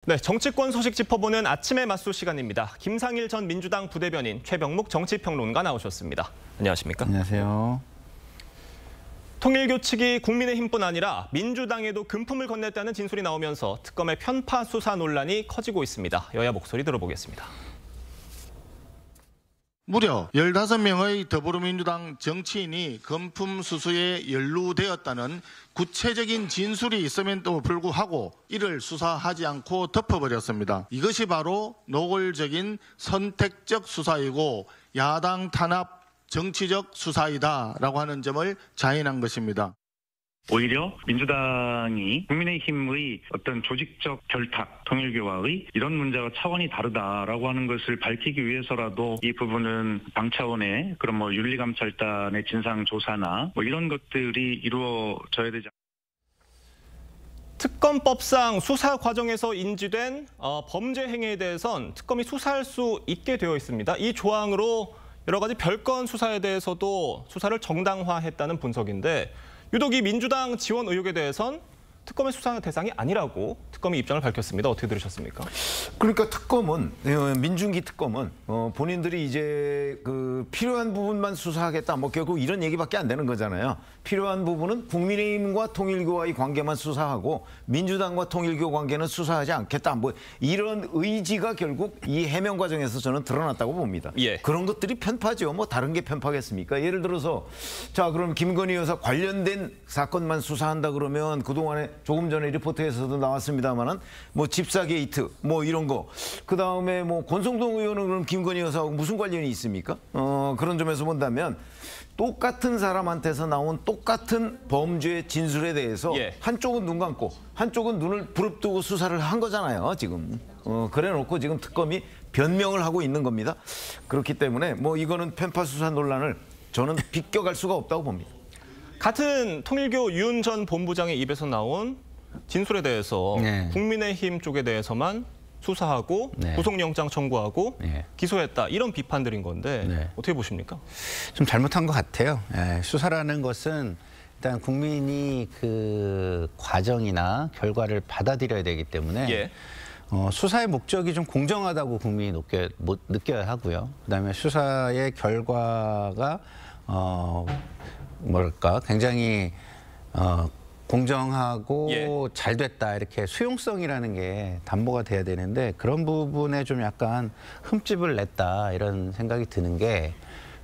네, 정치권 소식 짚어보는 아침의 맞수 시간입니다. 김상일 전 민주당 부대변인, 최병묵 정치평론가 나오셨습니다. 안녕하십니까? 안녕하세요. 통일교 측이 국민의힘뿐 아니라 민주당에도 금품을 건넸다는 진술이 나오면서 특검의 편파 수사 논란이 커지고 있습니다. 여야 목소리 들어보겠습니다. 무려 15명의 더불어민주당 정치인이 금품 수수에 연루되었다는 구체적인 진술이 있음에도 불구하고 이를 수사하지 않고 덮어버렸습니다. 이것이 바로 노골적인 선택적 수사이고 야당 탄압 정치적 수사이다라고 하는 점을 자인한 것입니다. 오히려 민주당이 국민의힘의 어떤 조직적 결탁, 통일교와의 이런 문제와 차원이 다르다라고 하는 것을 밝히기 위해서라도 이 부분은 당 차원의 그런 윤리감찰단의 진상조사나 이런 것들이 이루어져야 되지 않습니까? 특검법상 수사 과정에서 인지된 범죄 행위에 대해선 특검이 수사할 수 있게 되어 있습니다. 이 조항으로 여러 가지 별건 수사에 대해서도 수사를 정당화했다는 분석인데 유독 이 민주당 지원 의혹에 대해선 특검의 수사 대상이 아니라고 특검이 입장을 밝혔습니다. 어떻게 들으셨습니까? 그러니까 특검은 민중기 특검은 본인들이 이제 필요한 부분만 수사하겠다. 뭐 결국 이런 얘기밖에 안 되는 거잖아요. 필요한 부분은 국민의힘과 통일교와의 관계만 수사하고 민주당과 통일교 관계는 수사하지 않겠다. 뭐 이런 의지가 결국 이 해명 과정에서 저는 드러났다고 봅니다. 예. 그런 것들이 편파죠. 뭐 다른 게 편파겠습니까? 예를 들어서 자 그럼 김건희 여사 관련된 사건만 수사한다 그러면 그동안에 조금 전에 리포트에서도 나왔습니다만은 뭐 집사 게이트 뭐 이런 거 그다음에 뭐 권성동 의원은 그럼 김건희 여사하고 무슨 관련이 있습니까? 그런 점에서 본다면 똑같은 사람한테서 나온 똑같은 범죄 진술에 대해서 예. 한쪽은 눈 감고 한쪽은 눈을 부릅뜨고 수사를 한 거잖아요. 지금 그래놓고 지금 특검이 변명을 하고 있는 겁니다. 그렇기 때문에 뭐 이거는 편파 수사 논란을 저는 비껴갈 수가 없다고 봅니다. 같은 통일교 윤 전 본부장의 입에서 나온 진술에 대해서 네. 국민의힘 쪽에 대해서만 수사하고 네. 구속영장 청구하고 네. 기소했다. 이런 비판들인 건데 네. 어떻게 보십니까? 좀 잘못한 것 같아요. 수사라는 것은 일단 국민이 그 과정이나 결과를 받아들여야 되기 때문에 예. 수사의 목적이 좀 공정하다고 국민이 느껴야 하고요. 그다음에 수사의 결과가 굉장히 공정하고 예. 잘 됐다 이렇게 수용성이라는 게 담보가 돼야 되는데 그런 부분에 좀 약간 흠집을 냈다 이런 생각이 드는 게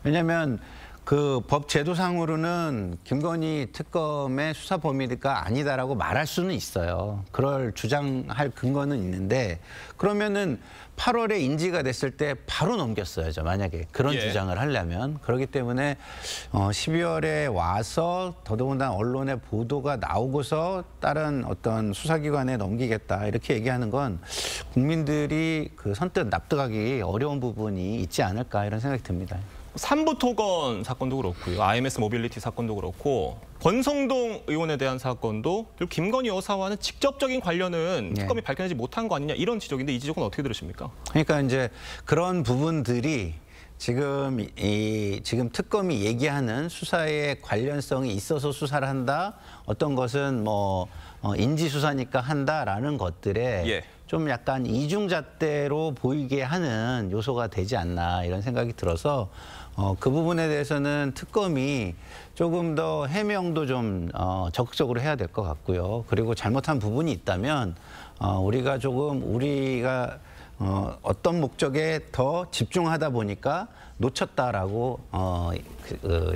왜냐하면 그 법 제도상으로는 김건희 특검의 수사 범위가 아니다라고 말할 수는 있어요. 그럴 주장할 근거는 있는데 그러면은 8월에 인지가 됐을 때 바로 넘겼어야죠. 만약에 그런 예. 주장을 하려면. 그렇기 때문에 12월에 와서 더더군다나 언론의 보도가 나오고서 다른 어떤 수사기관에 넘기겠다 이렇게 얘기하는 건 국민들이 그 선뜻 납득하기 어려운 부분이 있지 않을까 이런 생각이 듭니다. 삼부토건 사건도 그렇고요. IMS 모빌리티 사건도 그렇고 권성동 의원에 대한 사건도 그리고 김건희 여사와는 직접적인 관련은 네. 특검이 밝혀내지 못한 거 아니냐 이런 지적인데 이 지적은 어떻게 들으십니까? 그러니까 이제 그런 부분들이 지금 특검이 얘기하는 수사에 관련성이 있어서 수사를 한다. 어떤 것은 인지 수사니까 한다라는 것들에 예. 좀 약간 이중잣대로 보이게 하는 요소가 되지 않나 이런 생각이 들어서 그 부분에 대해서는 특검이 조금 더 해명도 좀 적극적으로 해야 될 것 같고요. 그리고 잘못한 부분이 있다면 우리가 어떤 목적에 더 집중하다 보니까 놓쳤다라고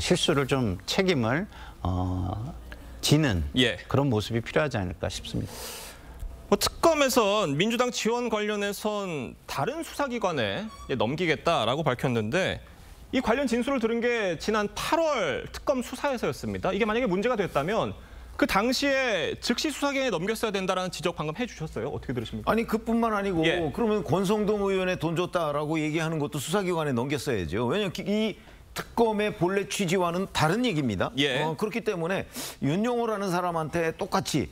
실수를 좀 책임을 지는 예. 그런 모습이 필요하지 않을까 싶습니다. 특검에선 민주당 지원 관련해선 다른 수사기관에 넘기겠다라고 밝혔는데 이 관련 진술을 들은 게 지난 8월 특검 수사에서였습니다. 이게 만약에 문제가 됐다면 그 당시에 즉시 수사기관에 넘겼어야 된다라는 지적 방금 해주셨어요. 어떻게 들으십니까? 아니 그뿐만 아니고 예. 그러면 권성동 의원에 돈 줬다라고 얘기하는 것도 수사기관에 넘겼어야죠. 왜냐하면 이 특검의 본래 취지와는 다른 얘기입니다. 예. 그렇기 때문에 윤용호라는 사람한테 똑같이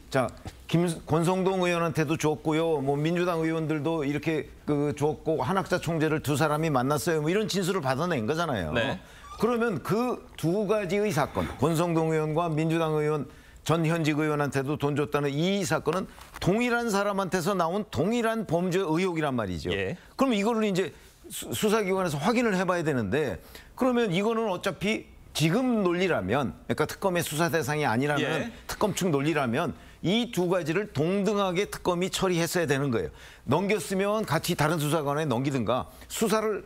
권성동 의원한테도 줬고요. 뭐 민주당 의원들도 이렇게 줬고 한학자 총재를 두 사람이 만났어요. 뭐 이런 진술을 받아낸 거잖아요. 네. 그러면 그 두 가지의 사건, 권성동 의원과 민주당 의원 전 현직 의원한테도 돈 줬다는 이 사건은 동일한 사람한테서 나온 동일한 범죄 의혹이란 말이죠. 예. 그럼 이거를 이제 수사기관에서 확인을 해봐야 되는데 그러면 이거는 어차피 지금 논리라면 그러니까 특검의 수사 대상이 아니라면 예. 특검 측 논리라면 이 두 가지를 동등하게 특검이 처리했어야 되는 거예요. 넘겼으면 같이 다른 수사관에 넘기든가 수사를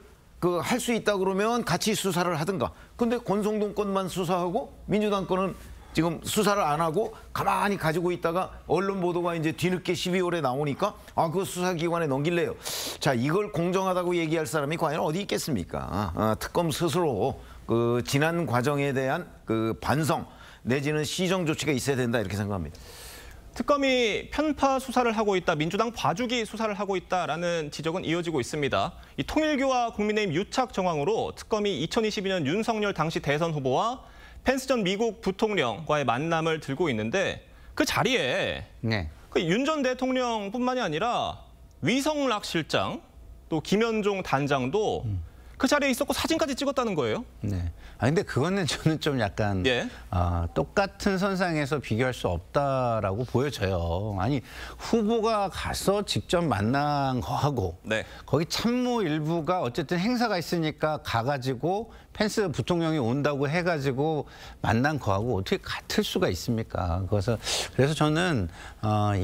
할 수 있다 그러면 같이 수사를 하든가. 근데 권성동 건만 수사하고 민주당 건은 지금 수사를 안 하고 가만히 가지고 있다가 언론 보도가 이제 뒤늦게 12월에 나오니까 그 수사기관에 넘길래요. 자, 이걸 공정하다고 얘기할 사람이 과연 어디 있겠습니까? 특검 스스로 그 지난 과정에 대한 그 반성 내지는 시정 조치가 있어야 된다 이렇게 생각합니다. 특검이 편파 수사를 하고 있다, 민주당 봐주기 수사를 하고 있다라는 지적은 이어지고 있습니다. 이 통일교와 국민의힘 유착 정황으로 특검이 2022년 윤석열 당시 대선 후보와 펜스 전 미국 부통령과의 만남을 들고 있는데 그 자리에 네. 윤 전 대통령뿐만이 아니라 위성락 실장 또 김현종 단장도 그 자리에 있었고 사진까지 찍었다는 거예요. 네. 근데 그거는 저는 좀 약간 예. 똑같은 선상에서 비교할 수 없다라고 보여져요. 아니 후보가 가서 직접 만난 거하고 네. 거기 참모 일부가 어쨌든 행사가 있으니까 가가지고 펜스 부통령이 온다고 해가지고 만난 거하고 어떻게 같을 수가 있습니까? 그래서 저는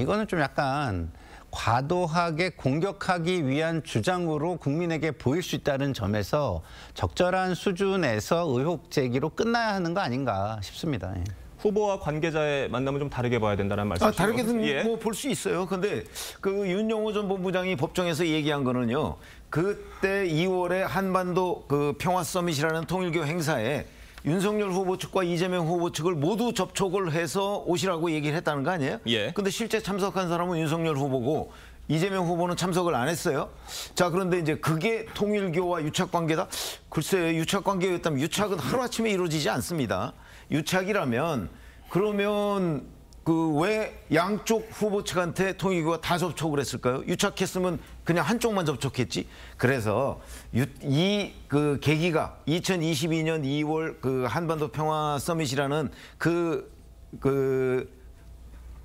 이거는 좀 약간 과도하게 공격하기 위한 주장으로 국민에게 보일 수 있다는 점에서 적절한 수준에서 의혹 제기로 끝나야 하는 거 아닌가 싶습니다. 예. 후보와 관계자의 만남은 좀 다르게 봐야 된다는 말씀이시죠? 다르게는 예. 뭐 볼 수 있어요. 근데 그 윤영호 전 본부장이 법정에서 얘기한 거는요. 그때 2월에 한반도 그 평화 서밋이라는 통일교 행사에 윤석열 후보 측과 이재명 후보 측을 모두 접촉을 해서 오시라고 얘기를 했다는 거 아니에요? 예. 근데 실제 참석한 사람은 윤석열 후보고 이재명 후보는 참석을 안 했어요. 자, 그런데 이제 그게 통일교와 유착 관계다? 글쎄요, 유착 관계였다면 유착은 하루아침에 이루어지지 않습니다. 유착이라면 그러면 왜 양쪽 후보 측한테 통일교가 다 접촉을 했을까요? 유착했으면 그냥 한쪽만 접촉했지. 그래서 그 계기가 2022년 2월 그 한반도 평화 서밋이라는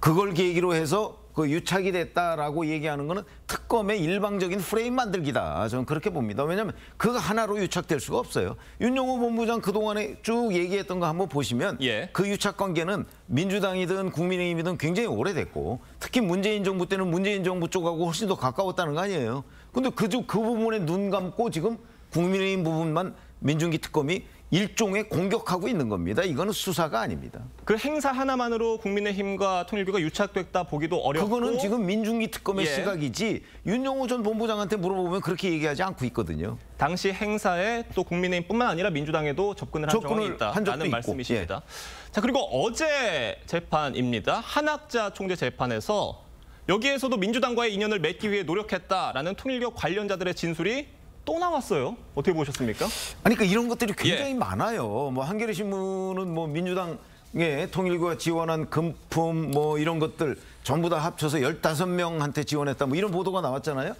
그걸 계기로 해서 그 유착이 됐다라고 얘기하는 거는 특검의 일방적인 프레임 만들기다. 저는 그렇게 봅니다. 왜냐하면 그거 하나로 유착될 수가 없어요. 윤영호 본부장 그동안에 쭉 얘기했던 거 한번 보시면 예. 그 유착 관계는 민주당이든 국민의힘이든 굉장히 오래됐고 특히 문재인 정부 때는 문재인 정부 쪽하고 훨씬 더 가까웠다는 거 아니에요. 근데 그 부분에 눈 감고 지금 국민의힘 부분만 민중기 특검이 일종의 공격하고 있는 겁니다. 이거는 수사가 아닙니다. 그 행사 하나만으로 국민의힘과 통일교가 유착됐다 보기도 어렵고 그거는 지금 민중기 특검의 예. 시각이지 윤영호 전 본부장한테 물어보면 그렇게 얘기하지 않고 있거든요. 당시 행사에 또 국민의힘뿐만 아니라 민주당에도 접근을 한 정황이 한 적도 있다라는 있고. 말씀이십니다. 자, 그리고 어제 재판입니다. 한학자 총재 재판에서 여기에서도 민주당과의 인연을 맺기 위해 노력했다라는 통일교 관련자들의 진술이 또 나왔어요. 어떻게 보셨습니까? 아니, 그러니까 이런 것들이 굉장히 예. 많아요. 뭐 한겨레 신문은 뭐 민주당의 통일교가 지원한 금품 뭐 이런 것들 전부 다 합쳐서 15명한테 지원했다 뭐 이런 보도가 나왔잖아요.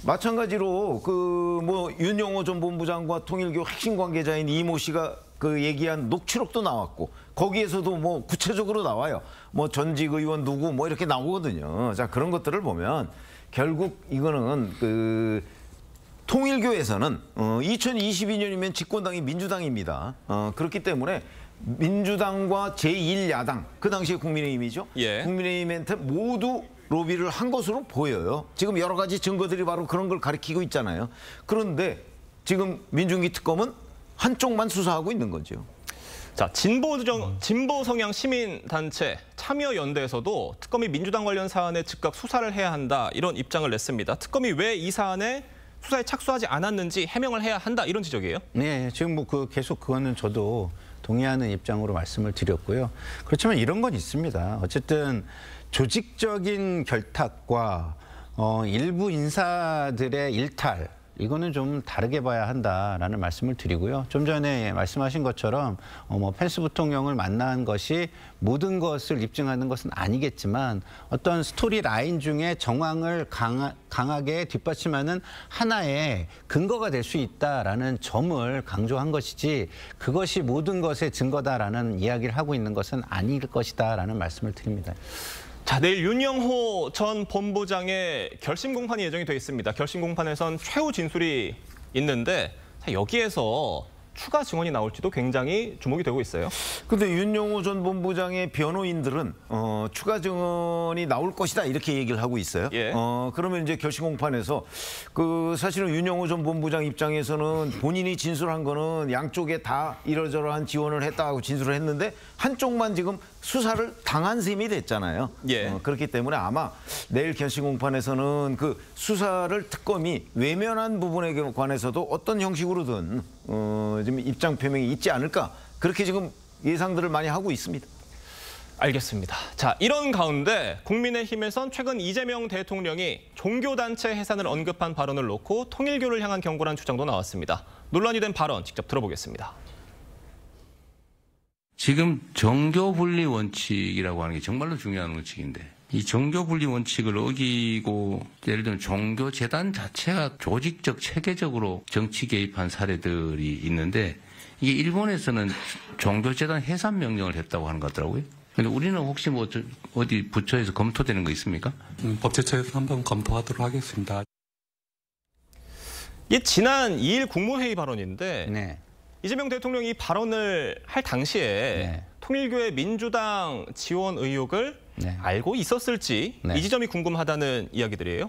마찬가지로 그 뭐 윤영호 전 본부장과 통일교 핵심 관계자인 이모 씨가 그 얘기한 녹취록도 나왔고 거기에서도 뭐 구체적으로 나와요. 뭐 전직 의원 누구 뭐 이렇게 나오거든요. 자, 그런 것들을 보면 결국 이거는 통일교에서는 2022년이면 집권당이 민주당입니다. 그렇기 때문에 민주당과 제1야당, 그 당시에 국민의힘이죠. 예. 국민의힘한테 모두 로비를 한 것으로 보여요. 지금 여러 가지 증거들이 바로 그런 걸 가리키고 있잖아요. 그런데 지금 민중기 특검은 한쪽만 수사하고 있는 거죠. 자, 진보 성향 시민단체 참여연대에서도 특검이 민주당 관련 사안에 즉각 수사를 해야 한다 이런 입장을 냈습니다. 특검이 왜 이 사안에 수사에 착수하지 않았는지 해명을 해야 한다 이런 지적이에요. 네, 지금 뭐 계속 그거는 저도 동의하는 입장으로 말씀을 드렸고요. 그렇지만 이런 건 있습니다. 어쨌든 조직적인 결탁과 일부 인사들의 일탈 이거는 좀 다르게 봐야 한다라는 말씀을 드리고요. 좀 전에 말씀하신 것처럼 펜스 부통령을 만난 것이 모든 것을 입증하는 것은 아니겠지만 어떤 스토리 라인 중에 정황을 강하게 뒷받침하는 하나의 근거가 될 수 있다라는 점을 강조한 것이지 그것이 모든 것의 증거다라는 이야기를 하고 있는 것은 아닐 것이다라는 말씀을 드립니다. 자, 내일 윤영호 전 본부장의 결심 공판이 예정이 돼 있습니다. 결심 공판에선 최후 진술이 있는데 여기에서 추가 증언이 나올지도 굉장히 주목이 되고 있어요. 근데 윤영호 전 본부장의 변호인들은 추가 증언이 나올 것이다 이렇게 얘기를 하고 있어요. 예. 그러면 이제 결심 공판에서 사실은 윤영호 전 본부장 입장에서는 본인이 진술한 거는 양쪽에 다 이러저러한 지원을 했다고 진술을 했는데 한쪽만 지금 수사를 당한 셈이 됐잖아요. 예. 그렇기 때문에 아마 내일 결심 공판에서는 그 수사를 특검이 외면한 부분에 관해서도 어떤 형식으로든 지금 입장 표명이 있지 않을까 그렇게 지금 예상들을 많이 하고 있습니다. 알겠습니다. 자, 이런 가운데 국민의힘에선 최근 이재명 대통령이 종교단체 해산을 언급한 발언을 놓고 통일교를 향한 경고라는 주장도 나왔습니다. 논란이 된 발언 직접 들어보겠습니다. 지금 정교분리 원칙이라고 하는 게 정말로 중요한 원칙인데 이 정교분리 원칙을 어기고 예를 들면 종교재단 자체가 조직적, 체계적으로 정치 개입한 사례들이 있는데 이게 일본에서는 종교재단 해산 명령을 했다고 하는 것 같더라고요. 근데 우리는 혹시 뭐 어디 부처에서 검토되는 거 있습니까? 법제처에서 한번 검토하도록 하겠습니다. 이 지난 2일 국무회의 발언인데 네. 이재명 대통령이 이 발언을 할 당시에 네. 통일교의 민주당 지원 의혹을 네. 알고 있었을지 네. 이 지점이 궁금하다는 이야기들이에요.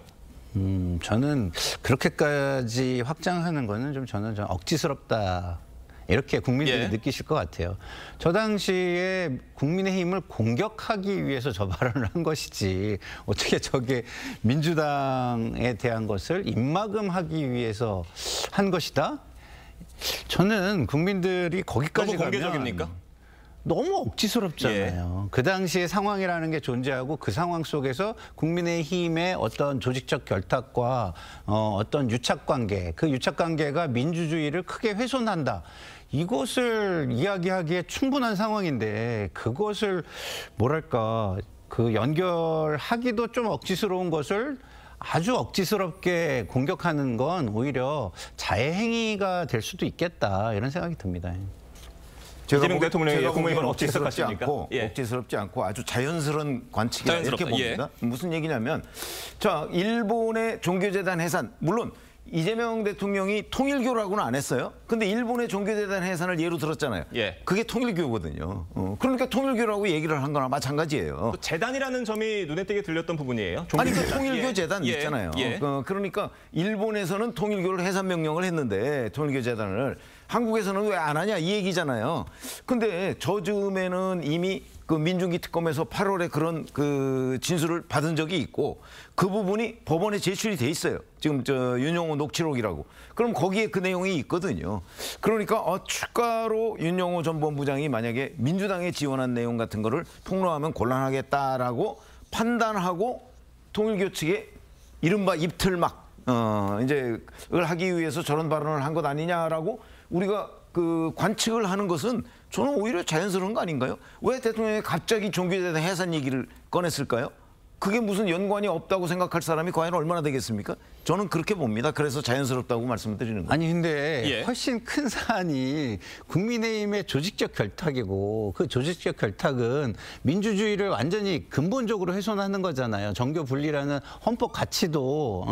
저는 그렇게까지 확장하는 거는 저는 좀 억지스럽다. 이렇게 국민들이 예. 느끼실 것 같아요. 저 당시에 국민의힘을 공격하기 위해서 저 발언을 한 것이지 어떻게 저게 민주당에 대한 것을 입막음하기 위해서 한 것이다? 저는 국민들이 거기까지 너무 공개적입니까? 너무 억지스럽잖아요. 예. 그 당시의 상황이라는 게 존재하고 그 상황 속에서 국민의힘의 어떤 조직적 결탁과 어떤 유착관계, 그 유착관계가 민주주의를 크게 훼손한다. 이것을 이야기하기에 충분한 상황인데 그것을 뭐랄까 그 연결하기도 좀 억지스러운 것을 아주 억지스럽게 공격하는 건 오히려 자해행위가 될 수도 있겠다 이런 생각이 듭니다. 이재명 대통령의 국무회의는 억지스럽지 않고 예. 억지스럽지 않고 아주 자연스러운 관측이다 이렇게 자연스럽다. 봅니다. 무슨 얘기냐면 자 일본의 종교재단 해산 물론 이재명 대통령이 통일교라고는 안 했어요. 근데 일본의 종교재단 해산을 예로 들었잖아요. 예. 그게 통일교거든요. 그러니까 통일교라고 얘기를 한 거나 마찬가지예요. 또 재단이라는 점이 눈에 띄게 들렸던 부분이에요. 아니 그 종교재단. 통일교 예. 재단 예. 있잖아요. 예. 그러니까 일본에서는 통일교를 해산 명령을 했는데 통일교 재단을 한국에서는 왜 안 하냐 이 얘기잖아요. 근데 저즈음에는 이미 그 민중기 특검에서 8월에 그런 그 진술을 받은 적이 있고 그 부분이 법원에 제출이 돼 있어요. 지금 윤영호 녹취록이라고. 그럼 거기에 그 내용이 있거든요. 그러니까 추가로 윤영호 전 본부장이 만약에 민주당에 지원한 내용 같은 거를 폭로하면 곤란하겠다라고 판단하고 통일교 측에 이른바 입틀막 이제 을 하기 위해서 저런 발언을 한 것 아니냐라고 우리가 그 관측을 하는 것은 저는 오히려 자연스러운 거 아닌가요? 왜 대통령이 갑자기 종교재단 해산 얘기를 꺼냈을까요? 그게 무슨 연관이 없다고 생각할 사람이 과연 얼마나 되겠습니까? 저는 그렇게 봅니다. 그래서 자연스럽다고 말씀드리는 거예요. 아니 근데 예. 훨씬 큰 사안이 국민의힘의 조직적 결탁이고 그 조직적 결탁은 민주주의를 완전히 근본적으로 훼손하는 거잖아요. 정교 분리라는 헌법 가치도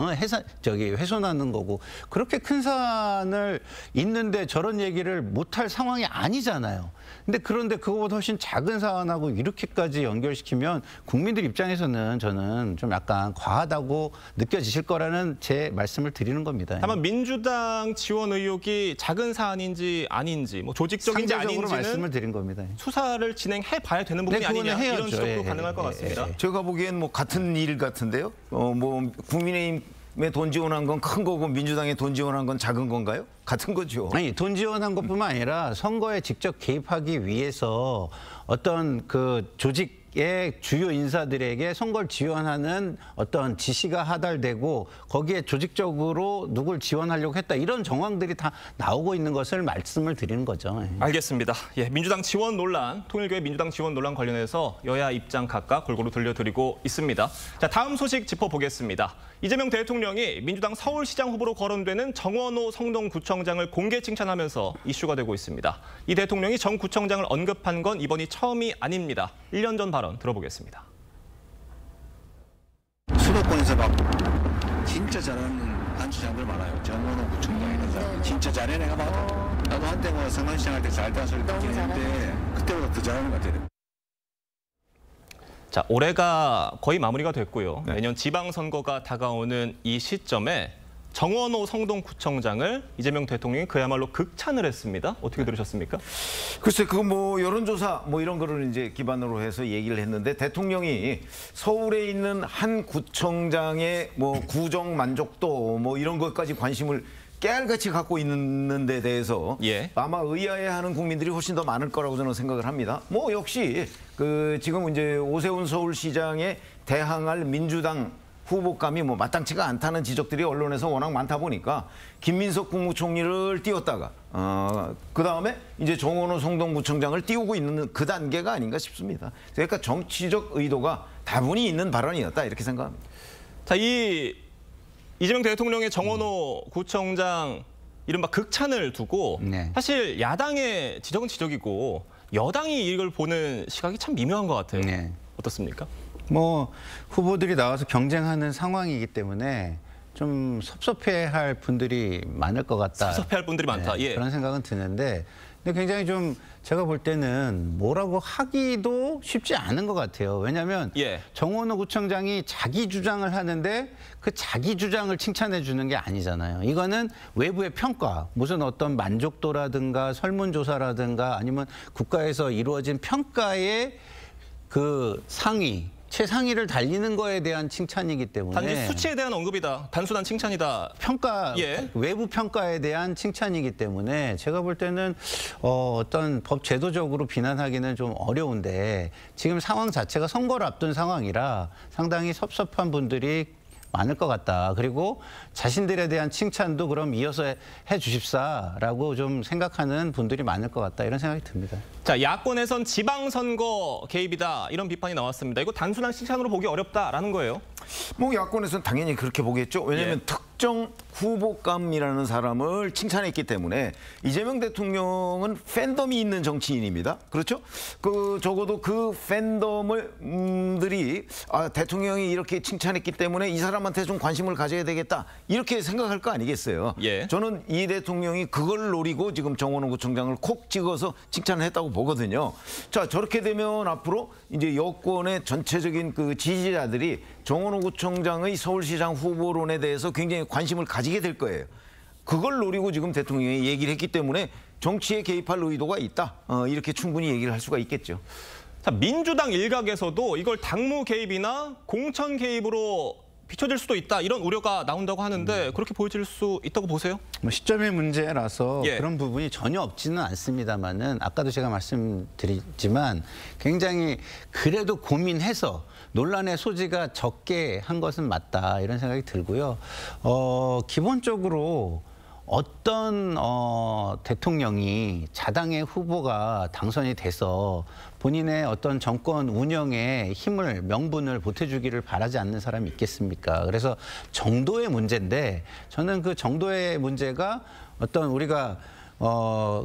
훼손하는 거고 그렇게 큰 사안을 있는데 저런 얘기를 못할 상황이 아니잖아요. 근데 그런데 그거보다 훨씬 작은 사안하고 이렇게까지 연결시키면 국민들 입장에서는 저는 좀 약간 과하다고 느껴지실 거라는 제 말씀을 드리는 겁니다. 다만 민주당 지원 의혹이 작은 사안인지 아닌지 뭐 조직적인지 상대적으로 아닌지는 말씀을 드린 겁니다. 수사를 진행해 봐야 되는 부분이 네, 그거는 아니냐 이런 해야죠. 지적도 예, 가능할 것 같습니다. 제가 보기엔 뭐 같은 일 같은데요. 뭐 국민의힘에 돈 지원한 건 큰 거고 민주당에 돈 지원한 건 작은 건가요? 같은 거죠. 아니 돈 지원한 것뿐만 아니라 선거에 직접 개입하기 위해서 어떤 그 조직 의 주요 인사들에게 선거를 지원하는 어떤 지시가 하달되고 거기에 조직적으로 누굴 지원하려고 했다 이런 정황들이 다 나오고 있는 것을 말씀을 드리는 거죠. 알겠습니다. 예, 민주당 지원 논란, 통일교의 민주당 지원 논란 관련해서 여야 입장 각각 골고루 들려드리고 있습니다. 자, 다음 소식 짚어보겠습니다. 이재명 대통령이 민주당 서울시장 후보로 거론되는 정원호 성동구청장을 공개 칭찬하면서 이슈가 되고 있습니다. 이 대통령이 정 구청장을 언급한 건 이번이 처음이 아닙니다. 1년 전 발언 들어보겠습니다. 수도권에서 막 진짜 잘하는 안수장들 많아요. 정원호 구청장 이런 사람 진짜 잘해 내가 봐도. 나도 한때 뭐 성남시장 할 때 잘했다는 소리 듣긴 했는데 그때보다 더 잘하는 것 같아요. 자, 올해가 거의 마무리가 됐고요. 네. 내년 지방선거가 다가오는 이 시점에 정원호 성동구청장을 이재명 대통령이 그야말로 극찬을 했습니다. 어떻게 들으셨습니까? 글쎄, 그거 뭐 여론조사 뭐 이런 거를 이제 기반으로 해서 얘기를 했는데 대통령이 서울에 있는 한 구청장의 뭐 구정 만족도 뭐 이런 것까지 관심을 깨알같이 갖고 있는 데 대해서 예. 아마 의아해하는 국민들이 훨씬 더 많을 거라고 저는 생각을 합니다. 뭐 역시 그 지금 이제 오세훈 서울시장에 대항할 민주당 후보감이 뭐 마땅치가 않다는 지적들이 언론에서 워낙 많다 보니까 김민석 국무총리를 띄웠다가 그다음에 이제 정원호 성동구청장을 띄우고 있는 그 단계가 아닌가 싶습니다. 그러니까 정치적 의도가 다분히 있는 발언이었다 이렇게 생각합니다. 자, 이재명 대통령의 정원호 구청장 이른바 극찬을 두고 네. 사실 야당의 지적은 지적이고 여당이 이걸 보는 시각이 참 미묘한 것 같아요. 네. 어떻습니까? 뭐 후보들이 나와서 경쟁하는 상황이기 때문에 좀 섭섭해할 분들이 많을 것 같다. 섭섭해할 분들이 많다. 네, 예. 그런 생각은 드는데 근데 굉장히 좀 제가 볼 때는 뭐라고 하기도 쉽지 않은 것 같아요. 왜냐하면 예. 정원호 구청장이 자기 주장을 하는데 그 자기 주장을 칭찬해 주는 게 아니잖아요. 이거는 외부의 평가, 무슨 어떤 만족도라든가 설문조사라든가 아니면 국가에서 이루어진 평가의 그 상위, 최상위를 달리는 거에 대한 칭찬이기 때문에 단지 수치에 대한 언급이다. 단순한 칭찬이다. 평가, 예. 외부 평가에 대한 칭찬이기 때문에 제가 볼 때는 어떤 법 제도적으로 비난하기는 좀 어려운데 지금 상황 자체가 선거를 앞둔 상황이라 상당히 섭섭한 분들이 많을 것 같다. 그리고 자신들에 대한 칭찬도 그럼 이어서 해 주십사라고 좀 생각하는 분들이 많을 것 같다. 이런 생각이 듭니다. 자, 야권에선 지방선거 개입이다. 이런 비판이 나왔습니다. 이거 단순한 칭찬으로 보기 어렵다라는 거예요. 뭐 야권에서는 당연히 그렇게 보겠죠. 왜냐하면 예. 특정 후보감이라는 사람을 칭찬했기 때문에 이재명 대통령은 팬덤이 있는 정치인입니다. 그렇죠? 그 적어도 그 팬덤들이 대통령이 이렇게 칭찬했기 때문에 이 사람한테 좀 관심을 가져야 되겠다. 이렇게 생각할 거 아니겠어요? 예. 저는 이 대통령이 그걸 노리고 지금 정원호 구청장을 콕 찍어서 칭찬을 했다고 보거든요. 자, 저렇게 되면 앞으로 이제 여권의 전체적인 그 지지자들이 정원호 구청장의 서울시장 후보론에 대해서 굉장히 관심을 가지게 될 거예요. 그걸 노리고 지금 대통령이 얘기를 했기 때문에 정치에 개입할 의도가 있다. 이렇게 충분히 얘기를 할 수가 있겠죠. 자, 민주당 일각에서도 이걸 당무 개입이나 공천 개입으로 비춰질 수도 있다. 이런 우려가 나온다고 하는데 그렇게 보여질 수 있다고 보세요? 뭐 시점의 문제라서 예. 그런 부분이 전혀 없지는 않습니다만은 아까도 제가 말씀드리지만 굉장히 그래도 고민해서 논란의 소지가 적게 한 것은 맞다 이런 생각이 들고요. 기본적으로 어떤 대통령이 자당의 후보가 당선이 돼서 본인의 어떤 정권 운영에 힘을 명분을 보태주기를 바라지 않는 사람이 있겠습니까? 그래서 정도의 문제인데 저는 그 정도의 문제가 어떤 우리가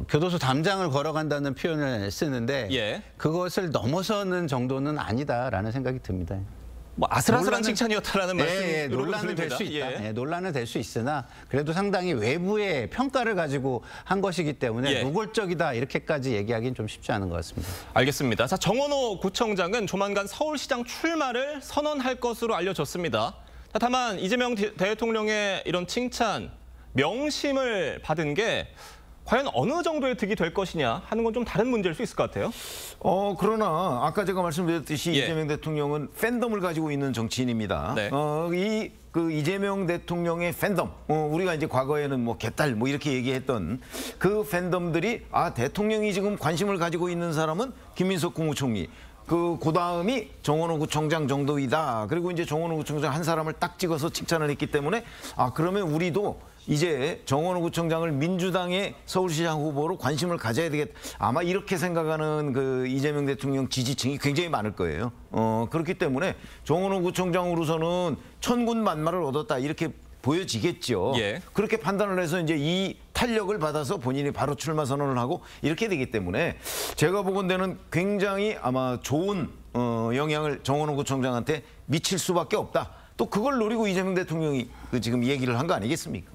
교도소 담장을 걸어간다는 표현을 쓰는데 예. 그것을 넘어서는 정도는 아니다라는 생각이 듭니다. 뭐 아슬아슬한 논란은- 칭찬이었다라는 말씀. 논란은 될 수 있다. 예. 논란은 될 수 있으나 그래도 상당히 외부의 평가를 가지고 한 것이기 때문에 예. 노골적이다 이렇게까지 얘기하기는 좀 쉽지 않은 것 같습니다. 알겠습니다. 자, 정원호 구청장은 조만간 서울시장 출마를 선언할 것으로 알려졌습니다. 자, 다만 이재명 대통령의 이런 칭찬, 명심을 받은 게 과연 어느 정도의 득이 될 것이냐 하는 건 좀 다른 문제일 수 있을 것 같아요. 그러나 아까 제가 말씀드렸듯이 예. 이재명 대통령은 팬덤을 가지고 있는 정치인입니다. 네. 그 이재명 대통령의 팬덤, 우리가 이제 과거에는 뭐 개딸 뭐 이렇게 얘기했던 그 팬덤들이 대통령이 지금 관심을 가지고 있는 사람은 김민석 국무총리, 그 다음이 정원호 구청장 정도이다. 그리고 이제 정원호 구청장 한 사람을 딱 찍어서 칭찬을 했기 때문에 그러면 우리도 이제 정원호 구청장을 민주당의 서울시장 후보로 관심을 가져야 되겠다. 아마 이렇게 생각하는 그 이재명 대통령 지지층이 굉장히 많을 거예요. 그렇기 때문에 정원호 구청장으로서는 천군만마를 얻었다 이렇게 보여지겠죠. 예. 그렇게 판단을 해서 이제 이 탄력을 받아서 본인이 바로 출마 선언을 하고 이렇게 되기 때문에 제가 보건대는 굉장히 아마 좋은 영향을 정원호 구청장한테 미칠 수밖에 없다. 또 그걸 노리고 이재명 대통령이 지금 얘기를 한 거 아니겠습니까?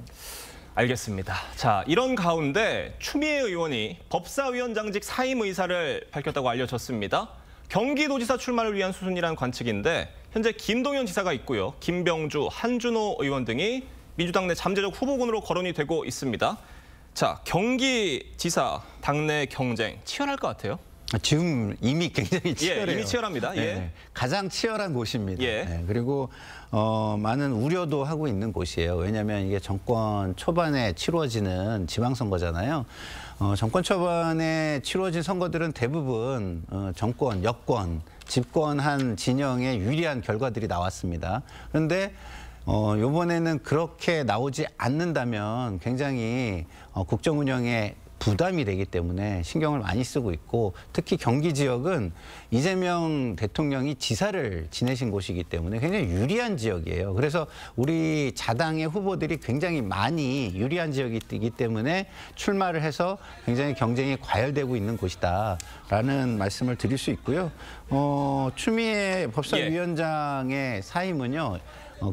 알겠습니다. 자, 이런 가운데 추미애 의원이 법사위원장직 사임 의사를 밝혔다고 알려졌습니다. 경기도지사 출마를 위한 수순이라는 관측인데 현재 김동연 지사가 있고요. 김병주, 한준호 의원 등이 민주당 내 잠재적 후보군으로 거론이 되고 있습니다. 자, 경기지사 당내 경쟁 치열할 것 같아요. 지금 이미 굉장히 치열해요. 예, 이미 치열합니다. 예. 네, 가장 치열한 곳입니다. 예. 네, 그리고 많은 우려도 하고 있는 곳이에요. 왜냐하면 이게 정권 초반에 치루어지는 지방선거잖아요. 정권 초반에 치루어진 선거들은 대부분 정권, 여권, 집권한 진영에 유리한 결과들이 나왔습니다. 그런데 이번에는 그렇게 나오지 않는다면 굉장히 국정 운영에 부담이 되기 때문에 신경을 많이 쓰고 있고 특히 경기 지역은 이재명 대통령이 지사를 지내신 곳이기 때문에 굉장히 유리한 지역이에요. 그래서 우리 자당의 후보들이 굉장히 많이 유리한 지역이기 때문에 출마를 해서 굉장히 경쟁이 과열되고 있는 곳이다라는 말씀을 드릴 수 있고요. 추미애 법사위원장의 사임은요.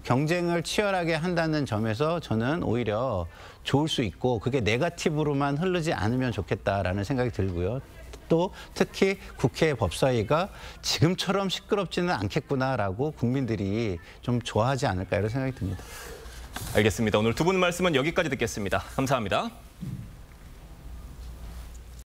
경쟁을 치열하게 한다는 점에서 저는 오히려 좋을 수 있고 그게 네거티브로만 흐르지 않으면 좋겠다라는 생각이 들고요. 또 특히 국회 법사위가 지금처럼 시끄럽지는 않겠구나라고 국민들이 좀 좋아하지 않을까 이런 생각이 듭니다. 알겠습니다. 오늘 두 분 말씀은 여기까지 듣겠습니다. 감사합니다.